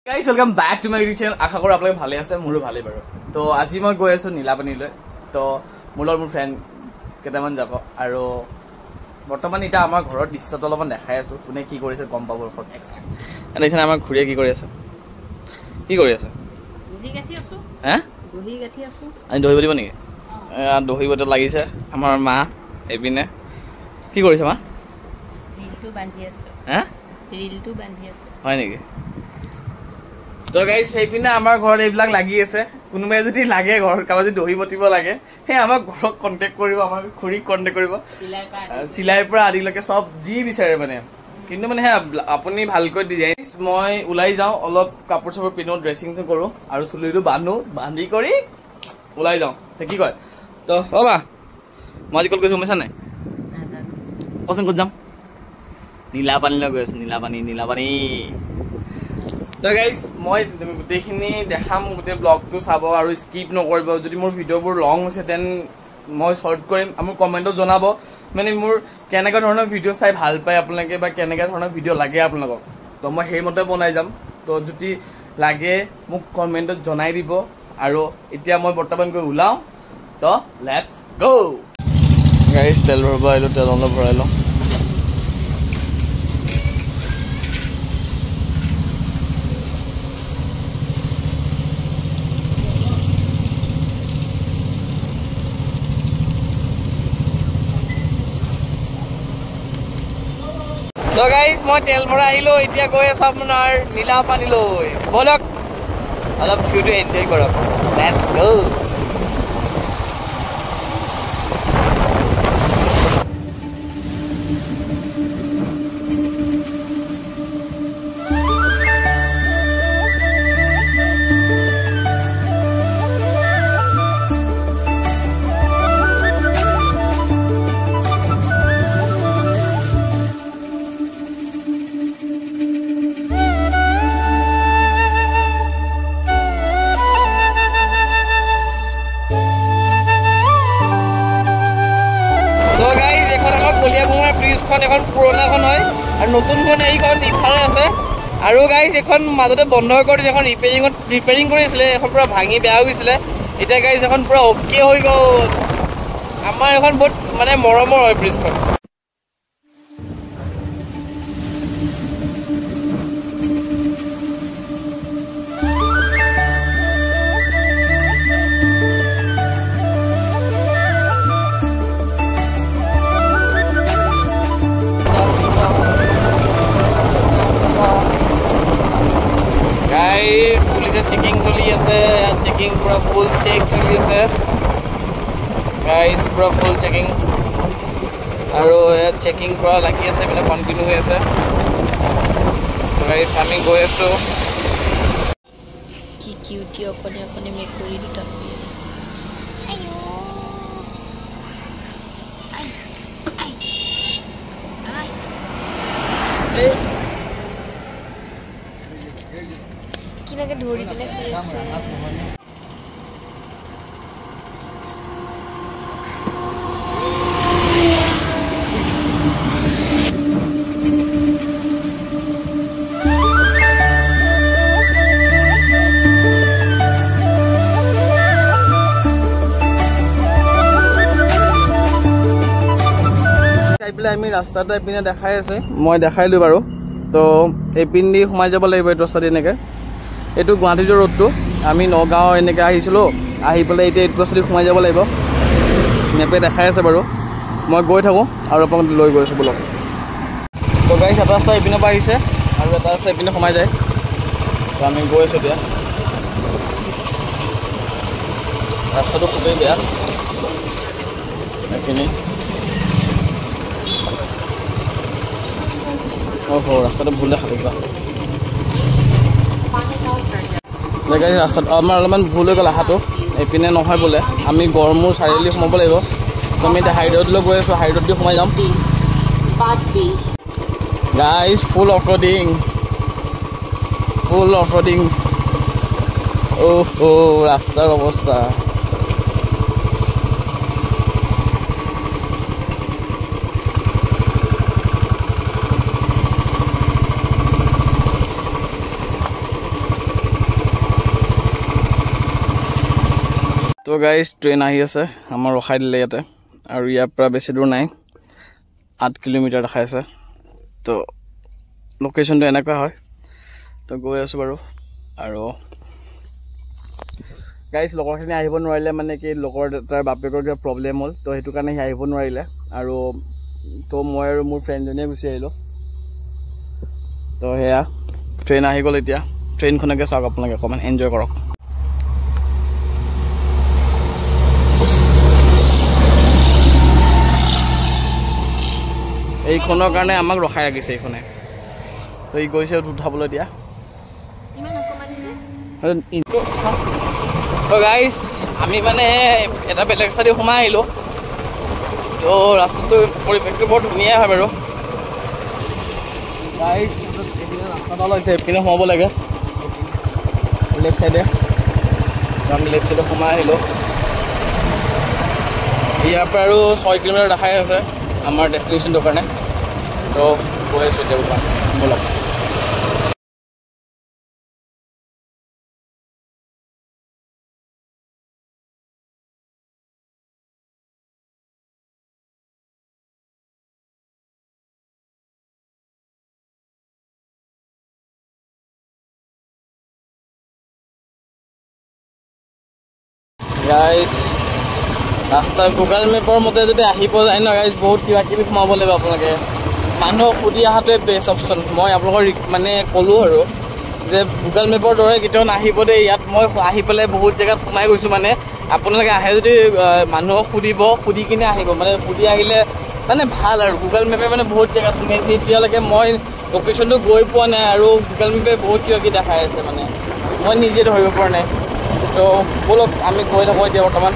Guys, welcome back to my YouTube channel. আশা কৰো আপোনালোকে ভালে আছে মোৰো ভালে বাৰু তো আজি মই গৈ আছো নীলাপানীলৈ তো মোৰ ফ্ৰেণ্ড কেইটামান যাব আৰু বৰ্তমান এটা আমাৰ ঘৰৰ দৃশ্যটো অলপমান দেখাই আছো কোনে কি কৰিছে গম পাব ফট এক্সেক্ট এনেছানে আমাৰ ঘুৰিয়ে কি কৰি আছে দহি গাঠি আছো দহি গাঠি আছো আমি দহি বটিব নেকি দহি বটল লাগিছে আমাৰ মা এপিনে কি কৰিছে মা ৰিলটো বান্ধি আছো ৰিলটো বান্ধি আছো হয় নেকি তো গাইস সেইপিনে আমাৰ ঘৰত এইবিলাক লাগি আছে কোনোবাই যদি লাগে ঘৰ কাবা যদি দহি বটিব লাগে হে আমাক ঘৰক কন্টাক্ট কৰিব আমাৰ খুৰি কন্টাক্ট কৰিব সিলাই পৰা আদিলৈকে সব যি বিচাৰে মানে কিন্তু মানে আপুনি ভালকৈ ডিজাইন মই উলাই যাও অলপ কাপোৰ সব পিনো ড্ৰেছিং তো কৰো আৰু চুলিটো বান্ধি কৰি উলাই যাও কি কয় তো বাবা মই আজি কল কৈছো মেছা নাই পছন্দ কৰি যাম নীলাপানীলৈ গৈ আছো নীলাপানী তো গাইস মই গোটেইখিনি দেখাম গোটেই ব্লগটো চাব আৰু স্কিপ নকৰিব যদি মোৰ ভিডিঅ'বোৰ লং হৈছে দেন মই শৰ্ট কৰিম আৰু কমেণ্টত জনাব মানে মোৰ কেনেকা ধৰণৰ ভিডিঅ' চাই ভাল পায় আপোনালোকে বা কেনেকা ধৰণৰ ভিডিঅ' লাগে আপোনালোকক তো মই সেইমতে বনাই যাম তো যদি লাগে মোক কমেণ্টত জনাই দিব আৰু এতিয়া মই বৰ্তমান গৈ ওলাও তো লেটস গো গাইস তেল ভৰাব আহিলো তেল অলপ ভৰাই লওঁ তো গাইস মই তেল ভৰা আহিলো এতিয়া গৈ আছো আপোনাৰ নীলাপানীলৈ বলক অলপ ভিউটো এনজয় কৰক লেটস গো ব্ৰিজখন এখন পুৰণাখন হয় আৰু নতুনখন এইখন ইফালে আছে আৰু গাইজ এখন মাজতে বন্ধ কৰি এখন ৰিপেয়াৰিং কৰিছিলে এখন পুৰা ভাঙি বেয়া হৈ গৈছিলে এতিয়া গাইজ এখন পুৰা অ'কে হৈ গ'ল আমাৰ এখন বহুত মানে মৰমৰ হয় ব্ৰিজখন চেকিং চলি আছে চেকিং পুৰা ফুল চেক চলি আছে গাইজ পুৰা ফুল চেকিং আৰু চেকিং পুৰা লাগি আছে মানে কণ্টিনিউ হৈ আছে গাইজ আমি গৈ আছো কি কিউটি অকণি মেকুৰী দুটা শুই আছে কিনাকে ধৰি কিনে শুই আছে আমি ৰাস্তাটো এপিনে দেখাই আছে মই দেখাইলো বাৰু তো এপিন দি সোমাই যাব লাগিব এইটো ৰাস্তা এনেকৈ এইটো গুৱাহাটীৰ ৰোডটো আমি নগাঁও এনেকৈ আহিছিলোঁ আহি পেলাই এতিয়া এইটো ৰাস্তা সোমাই যাব লাগিব মেপে দেখাই আছে বাৰু মই গৈ থাকোঁ আৰু আপোনাক লৈ গৈ আছোঁ বোলক তো গাড়ী এটা ৰাস্তা এইপিনৰ পৰা আহিছে আৰু এটা ৰাস্তা এইপিনে সোমাই যায় তো আমি গৈ আছোঁ এতিয়া ৰাস্তাটো খুবেই বেয়া এইখিনি ৰাস্তাটো ভুল দেখা কিবা ৰাস্তাটো আমাৰ অলপমান ভুল হৈ গ'ল অহাটো এইপিনে নহয় বোলে আমি গড়মূৰ চাৰিআলি সোমাব লাগিব তো আমি এতিয়া হাই ৰোডলৈ গৈ আছোঁ হাই ৰোড দি সোমাই যাম গাইজ ফুল অফ ৰোডিং ৰাস্তাৰ অৱস্থা তো গাইজ ট্ৰেইন আহি আছে, আমাৰ ৰখাই দিলে ইয়াতে, আৰু ইয়াৰ পৰা বেছি দূৰ নাই, 8 কিলোমিটাৰ দেখাই আছে। তো লোকেশ্যনটো এনেকুৱা হয়, তো গৈ আছোঁ বাৰু। আৰু গাইজ লগৰখিনি আহিব নোৱাৰিলে, মানে কি লগৰ তাৰ বাপেকৰ কিবা প্ৰব্লেম হ'ল, তো সেইটো কাৰণে সি আহিব নোৱাৰিলে। আৰু তো মই আৰু মোৰ ফ্ৰেণ্ডজনীয়ে গুচি আহিলোঁ। তো সেয়া ট্ৰেইন আহি গ'ল এতিয়া, ট্ৰেইনখনকে চাওক আপোনালোকে, অকণমান এনজয় কৰক। এইখনৰ কাৰণে আমাক ৰখাই ৰাখিছে এইখনে। তো ই গৈছে উঠাবলৈ এতিয়া। তো গাইজ আমি মানে এটা বেলেগ চাইডে সোমাই আহিলোঁ। তো ৰাস্তাটো পৰিৱেশটো বৰ ধুনীয়াই হয় বাৰু। গাইজ ৰাস্তাটা লৈছে, এইপিনে সোমাব লাগে লেফ্ট চাইডে। আমি লেফ্ট চাইডে সোমাই আহিলোঁ। ইয়াৰ পৰা আৰু 6 কিলোমিটাৰ দেখাই আছে আমাৰ ডেষ্টিনেশ্যনটোৰ কাৰণে। তো গৈ আছোঁ এতিয়া ওপৰত, ব'লক। গাইজ ৰাস্তাৰ গুগল মেপৰ মতে যদি আহিব যায় ন গাইজ, বহুত কিবা কিবি সোমাব লাগিব আপোনালোকে। মানুহক সুধি অহাটোৱে বেষ্ট অপশ্যন। মই আপোনালোকক মানে ক'লোঁ আৰু যে গুগল মেপৰ দৰে কেতিয়াও নাহিব দেই ইয়াত। মই আহি পেলাই বহুত জেগাত সোমাই গৈছোঁ। মানে আপোনালোকে আহে যদি মানুহক সুধিব, সুধি কিনে আহিব, মানে সুধি আহিলে মানে ভাল আৰু। গুগল মেপে মানে বহুত জেগাত সোমাইছে, এতিয়ালৈকে মই লোকেশ্যনটো গৈ পোৱা নাই, আৰু গুগল মেপে বহুত কিবা কিবি দেখাই আছে, মানে মই নিজে ধৰিব পৰা নাই। তো ব'লক আমি গৈ থাকোঁ এতিয়া বৰ্তমান।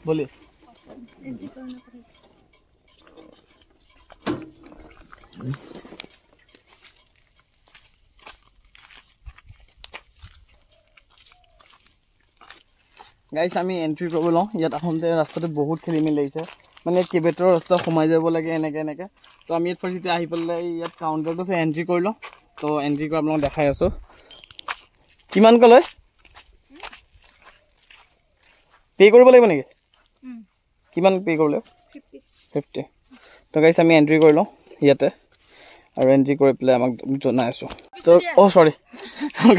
बोलिए গাইজ আমি এন্ট্ৰি কৰিব লওঁ। ইয়াত আহোঁতে ৰাস্তাটো বহুত খেলি মেলি লাগিছে, মানে কেইবাটাও ৰাস্তা সোমাই যাব লাগে এনেকৈ। তো আমি ইয়াত ফাৰ্ষ্ট এতিয়া আহি পেলাই ইয়াত কাউণ্টাৰটো আছে, এন্ট্ৰি কৰি লওঁ। তো এন্ট্ৰি কৰি আপোনালোকক দেখাই আছোঁ। কিমানকৈ লয়? পে' কৰিব লাগিব নেকি? কিমান পে' কৰিব লাগিব? 50। তো গাইজ আমি এন্ট্ৰি কৰি লওঁ ইয়াতে, আৰু এন্ট্ৰি কৰি পেলাই আমাক জনাই আছোঁ। তো চৰি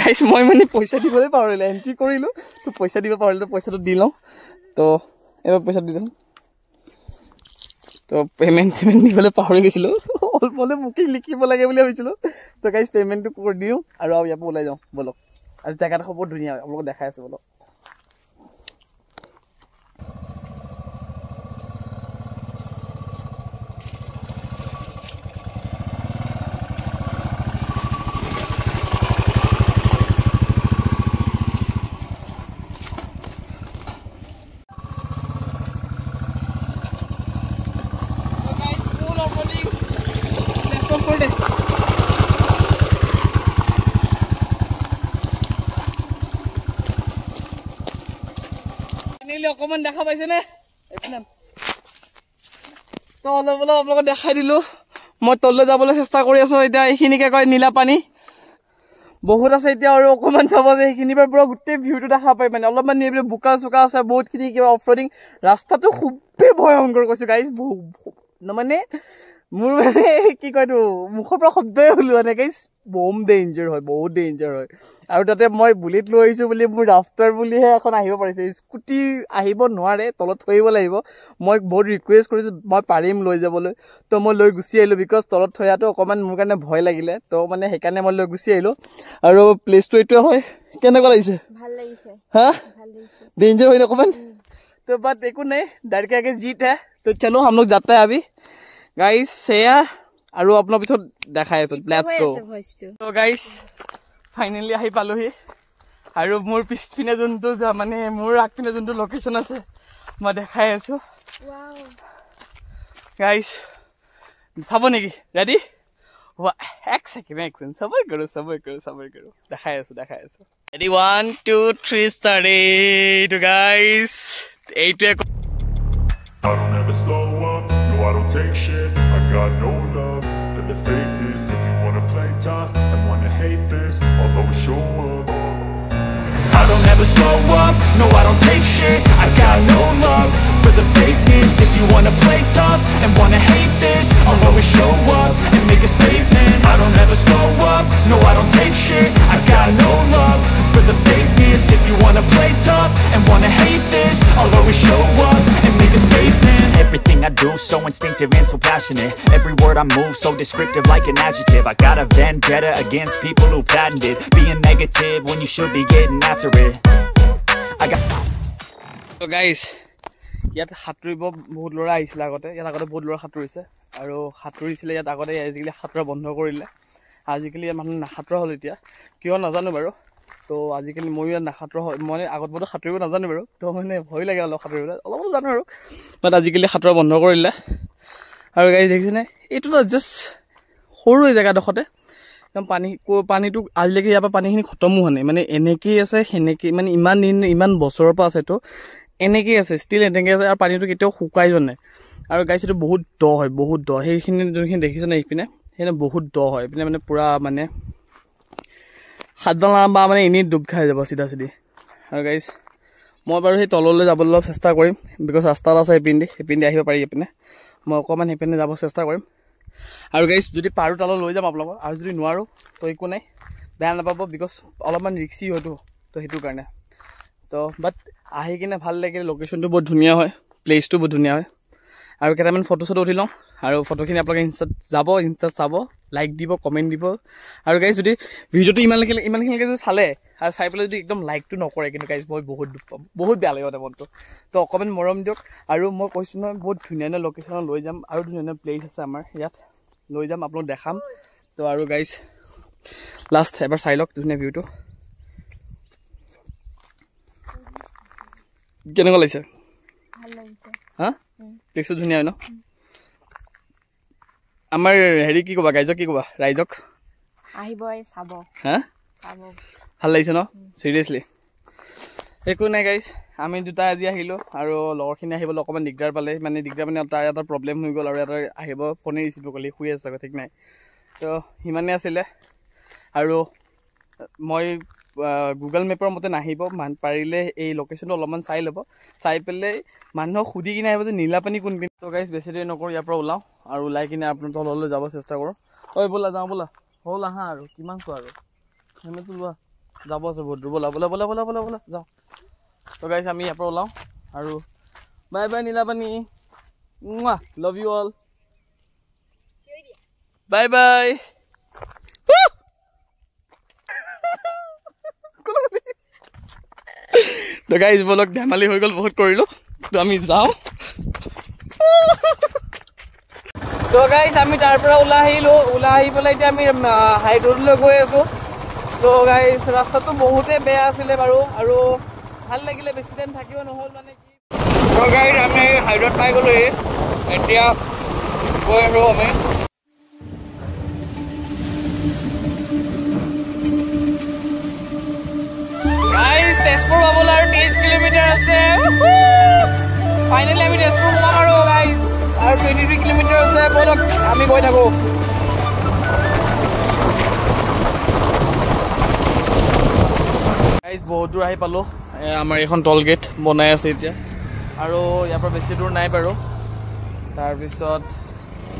গাইজ, মই মানে পইচা দিবলৈ পাহৰিলোঁ। এন্ট্ৰি কৰিলোঁ, তো পইচা দিব পাহৰিলোঁ, পইচাটো দি লওঁ। তো এবাৰ পইচা দি দেচোন। তো পে'মেণ্ট দিবলৈ পাহৰি গৈছিলোঁ, অলপতে মোকেই লিখিব লাগে বুলি ভাবিছিলোঁ। তো গাইজ পে'মেণ্টটো কৰি দিওঁ আৰু ইয়াৰ পৰা ওলাই যাওঁ, ব'লক। আৰু জেগাডোখৰ বহুত ধুনীয়া, আপোনালোকক দেখাই আছোঁ, ব'লক। অকমান দেখা পাইছেনে? তো অলপ অলপ আপোনালোকক দেখাই দিলোঁ। মই তললৈ যাবলৈ চেষ্টা কৰি আছোঁ। এতিয়া এইখিনিকে কয় নীলা পানী, বহুত আছে এতিয়া, আৰু অকণমান যাব যে সেইখিনিৰ পৰা গোটেই ভিউটো দেখা পায়। মানে অলপমান এইবিলাক বোকা চোকা আছে, বহুতখিনি কিবা অফ ৰডিং। ৰাস্তাটো খুবেই ভয়ংকৰ কৈছোঁ গাইজ, মানে মোৰ মানে কি কয় এইটো, মুখৰ পৰা শব্দই ওলোৱা নাই গাইজ। বহুত ডেঞ্জাৰ হয়, বহুত ডেঞ্জাৰ হয়। আৰু তাতে মই বুলেট লৈ আহিছোঁ বুলি, মোৰ ৰাফটাৰ বুলিহে এখন আহিব পাৰিছে, স্কুটি আহিব নোৱাৰে, তলত থৈ আহিব লাগিব। মই বহুত ৰিকুৱেষ্ট কৰিছোঁ, মই পাৰিম লৈ যাবলৈ। তো মই লৈ গুচি আহিলোঁ, বিকজ তলত থৈ অহাটো অকণমান মোৰ কাৰণে ভয় লাগিলে। তো মানে সেইকাৰণে মই লৈ গুচি আহিলোঁ। আৰু প্লেচটো এইটোৱে হয়। কেনেকুৱা লাগিছে? ভাল লাগিছে। হা, ডেঞ্জাৰ হয় অকণমান। তো বাট একো নাই, ডাইৰেক্ট আগে জিত হে। তো চলো हम लोग जाते हैं अभी গাইজ। সেয়া আৰু আপোনাৰ পিছত দেখাই আছোঁ, লেটছ গো। তো গাইজ ফাইনেলি আহি পালোহি, আৰু মোৰ পিছপিনে যোনটো মানে মোৰ আগপিনে যোনটো লোকেশ্যন আছে মই দেখাই আছোঁ গাইজ। চাব নেকি? ৰেডি? এক ছেকেণ্ড চাবৰ কৰোঁ। দেখাই আছোঁ। Ready, 1 2 3 start. এইটো গাইজ, এইটোৱে never slow up, no I don't take shit. I got no love for the fakeness. If you wanna play tough and wanna hate this, I'll always show up. I don't ever slow up, no I don't take shit. I got no love for the fakeness. If you wanna play tough and wanna hate this, I'll always show up and make a statement. I don't ever slow up, no I don't take shit. I got no love for the fakeness. If you wanna play tough and wanna hate this, I'll always show up and make a statement. Everything I do so instinctive and so passionate. Every word I move so descriptive like an adjective. I got a vendetta against people who patented being negative when you should be getting after it. I got So guys, ইয়াত সাঁতুৰিব বহুত ল'ৰা আহিছিলে আগতে, ইয়াত আগতে বহুত ল'ৰা সাঁতুৰিছে আৰু সাঁতুৰিছিলে ইয়াত আগতে, আজিকালি সাঁতোৰা বন্ধ কৰিলে। আজিকালি ইয়াত মানুহ নাসাঁতোৰা হ'ল এতিয়া, কিয় নাজানো বাৰু। তো আজিকালি ময়ো ইয়াত নাসাঁতোৰা হয়, মই আগত বহুত সাঁতুৰিব নাজানো বাৰু, তো মানে ভয় লাগে অলপ সাঁতুৰিবলৈ, অলপ জানো আৰু, বাট আজিকালি সাঁতোৰা বন্ধ কৰিলে। আৰু গাইজ দেখিছেনে, এইটোতো জাষ্ট সৰু এই জেগাডোখৰতে একদম পানীটো আজিলৈকে ইয়াৰ পৰা পানীখিনি খতমো হোৱা নাই, মানে এনেকেই আছে সেনেকেই, মানে ইমান দিন ইমান বছৰৰ পৰা আছে, তো এনেকেই আছে, ষ্টিল এনেকৈ আছে, আৰু পানীটো কেতিয়াও শুকাই যোৱা নাই। আৰু গাইজ এইটো বহুত দ হয়, বহুত দ, সেইখিনি যোনখিনি দেখিছে নাই এইপিনে, সেইখিনি বহুত দ হয়, এইপিনে মানে পূৰা মানে সাতডাল বা মানে এনেই ডুব খাই যাব চিধা চিধি। আৰু গাইজ মই বাৰু সেই তললৈ যাবলৈ অলপ চেষ্টা কৰিম, বিকজ ৰাস্তা আছে সেইপিনে আহিব পাৰি, এইপিনে মই অকণমান সেইপিনে যাব চেষ্টা কৰিম। আৰু গাইজ যদি পাৰোঁ তালৈ লৈ যাম আপোনালোকক, আৰু যদি নোৱাৰোঁ তো একো নাই, বেয়া নাপাব, বিকজ অলপমান ৰিক্সি হয়তো, তো সেইটো কাৰণে। তো বাট আহি কিনে ভাল লাগিলে, লোকেশ্যনটো বহুত ধুনীয়া হয়, প্লেচটো বহুত ধুনীয়া হয়। আৰু কেইটামান ফটো চটো উঠি লওঁ, আৰু ফটোখিনি আপোনালোকে ইনষ্টাত যাব, ইনষ্টাত চাব, লাইক দিব, কমেণ্ট দিব। আৰু গাইজ যদি ভিডিঅ'টো ইমানখিনিলৈকে যদি চালে আৰু চাই পেলাই যদি একদম লাইকটো নকৰে, কিন্তু গাইজ মই বহুত দুখ পাম, বহুত বেয়া লাগিব মনটো। তো অকণমান মৰম দিয়ক, আৰু মই কৈছোঁ নহয় বহুত ধুনীয়া ধুনীয়া লোকেশ্যনত লৈ যাম, আৰু ধুনীয়া ধুনীয়া প্লেচ আছে আমাৰ ইয়াত, লৈ যাম, আপোনালোক দেখাম। তো আৰু গাইজ লাষ্ট এবাৰ চাই লওক ধুনীয়া ভিউটো, কেনেকুৱা লাগিছে? হা, প্লেচটো ধুনীয়া হয় ন? আমাৰ হেৰি কি ক'বা, গাইজক কি ক'বা, ৰাইজক? আহিব চাব। হা, ভাল লাগিছে ন? চিৰিয়াছলি একো নাই গাইজ, আমি দুটা আজি আহিলোঁ, আৰু লগৰখিনি আহিবলৈ অকণমান দিগদাৰ পালে, মানে তাৰ এটা প্ৰব্লেম হৈ গ'ল, আৰু এটা আহিব ফোনেই ৰিচিভ কৰি শুই আছে চাগৈ, ঠিক নাই। তো সিমানেই আছিলে, আৰু মই গুগল মেপৰ মতে নাহিব, পাৰিলে এই লোকেশ্যনটো অলপমান চাই ল'ব, চাই পেলাই মানুহক সুধি কিনে আহিব যে নীলাপানী কোনপিনে। তো গাইজ বেছি দেৰি নকৰোঁ, ইয়াৰ পৰা ওলাওঁ, আৰু ওলাই কিনে আপোনাৰ তললৈ যাব চেষ্টা কৰোঁ। ঐ ব'লা যাওঁ, ব'লা, হ'ল আহা, আৰু কিমান চোৱা আৰু সেনেতো লোৱা, যাব আছে বহুত দূৰ, ব'লা ব'লা ব'লা ব'লা ব'লা ব'লা যাওঁ। তো গাইজ আমি ইয়াৰ পৰা ওলাওঁ, আৰু bye bye Nilapani, love you all, bye bye. তো গাইজ বলক, ধেমালি হৈ গ'ল, বহুত কৰিলোঁ, তো আমি যাওঁ। তো গাইজ আমি তাৰ পৰা ওলাই আহিলোঁ, ওলাই আহি পেলাই এতিয়া আমি হাই ৰোডলৈ গৈ আছোঁ। তো গাইজ ৰাস্তাটো বহুতেই বেয়া আছিলে বাৰু, আৰু ভাল লাগিলে, বেছি টাইম থাকিব নহ'ল মানে কি। তো গাইজ আমি হাই ৰোড পাই গ'লোঁ, এতিয়া গৈ আছোঁ আমি। তেজপুৰ পাবলৈ আৰু 30 কিলোমিটাৰ আছে, ফাইনেলি আমি তেজপুৰ সোমাম আৰু গাইজ, আৰু 23 কিলোমিটাৰ আছে, ব'লক আমি গৈ থাকোঁ। গাইজ বহুত দূৰ আহি পালোঁ, আমাৰ এইখন টল গেট বনাই আছে এতিয়া, আৰু ইয়াৰ পৰা বেছি দূৰ নাই বাৰু, তাৰপিছত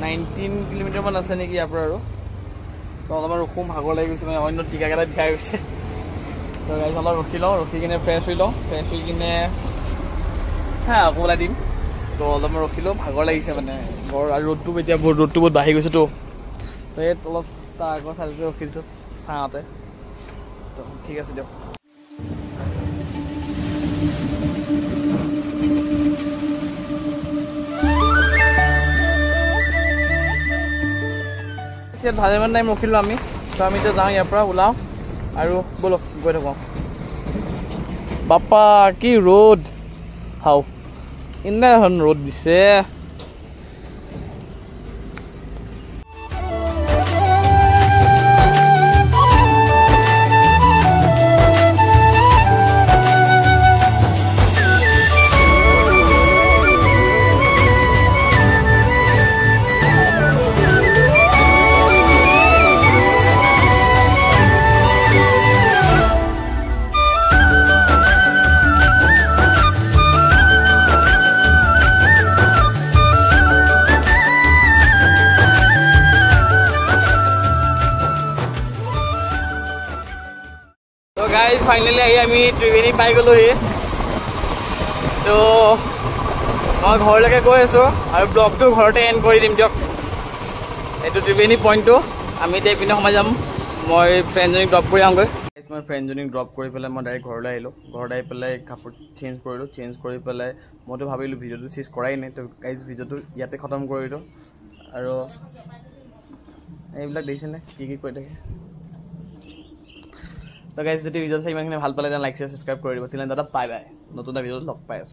19 কিলোমিটাৰমান আছে নেকি ইয়াৰ পৰা, আৰু তো অলপমান ৰখোঁ, ভাগৰ লাগি গৈছে, মানে অন্য টিকাকেইটা বিষাই গৈছে। তো গাইজ অলপ ৰখি লওঁ, ৰখি কিনে ফ্ৰেছ হৈ লওঁ, ফ্ৰেছ হৈ কিনে আকৌ ওলাই দিম। তো অলপমান ৰখিলোঁ, ভাগৰ লাগিছে মানে, আৰু ৰ'দটো এতিয়া ৰ'দটো বহুত বাঢ়ি গৈছেতো, তো এই অলপ তাৰ আগৰ চাইডতে ৰখি দিছোঁ ছাঁতে। তো ঠিক আছে দিয়ক। ইয়াত ভালেমান টাইম ৰখিলোঁ আমি, তো আমি এতিয়া যাওঁ, ইয়াৰ পৰা ওলাওঁ, আৰু ব'লক গৈ থাকোঁ। বাপা কি ৰ'দ, হাও ইমান ৰ'দ দিছে। ফাইনেলি আহি আমি ত্ৰিবেণী পাই গ'লোহি তো মই ঘৰলৈকে গৈ আছোঁ আৰু ব্লগটো ঘৰতে এণ্ড কৰি দিম দিয়ক এইটো ত্ৰিবেণী পইণ্টটো আমি এতিয়া এইপিনে সোমাই যাম মই ফ্ৰেণ্ডজনীক ড্ৰপ কৰি আহোঁগৈ মই ফ্ৰেণ্ডজনীক ড্ৰপ কৰি পেলাই মই ডাইৰেক্ট ঘৰলৈ আহিলোঁ ঘৰত আহি পেলাই কাপোৰ চেঞ্জ কৰিলোঁ চেঞ্জ কৰি পেলাই মইতো ভাবিলোঁ ভিডিঅ'টো চেঞ্জ কৰাই নাই তো গাইজ ভিডিঅ'টো ইয়াতে খতম কৰিলোঁ আৰু এইবিলাক দেখিছেনে কি কি কৈ থাকে তো গাইজ যদি ভিডিঅ' চাই ইমানখিনি ভাল পালে তেনে লাইক শ্বেয়াৰ ছাবস্ক্ৰাইব কৰি দিব তেতিয়াহ'লে দাদা বাই বাই নতুন এটা ভিডিঅ'ত লগ পাই আছোঁ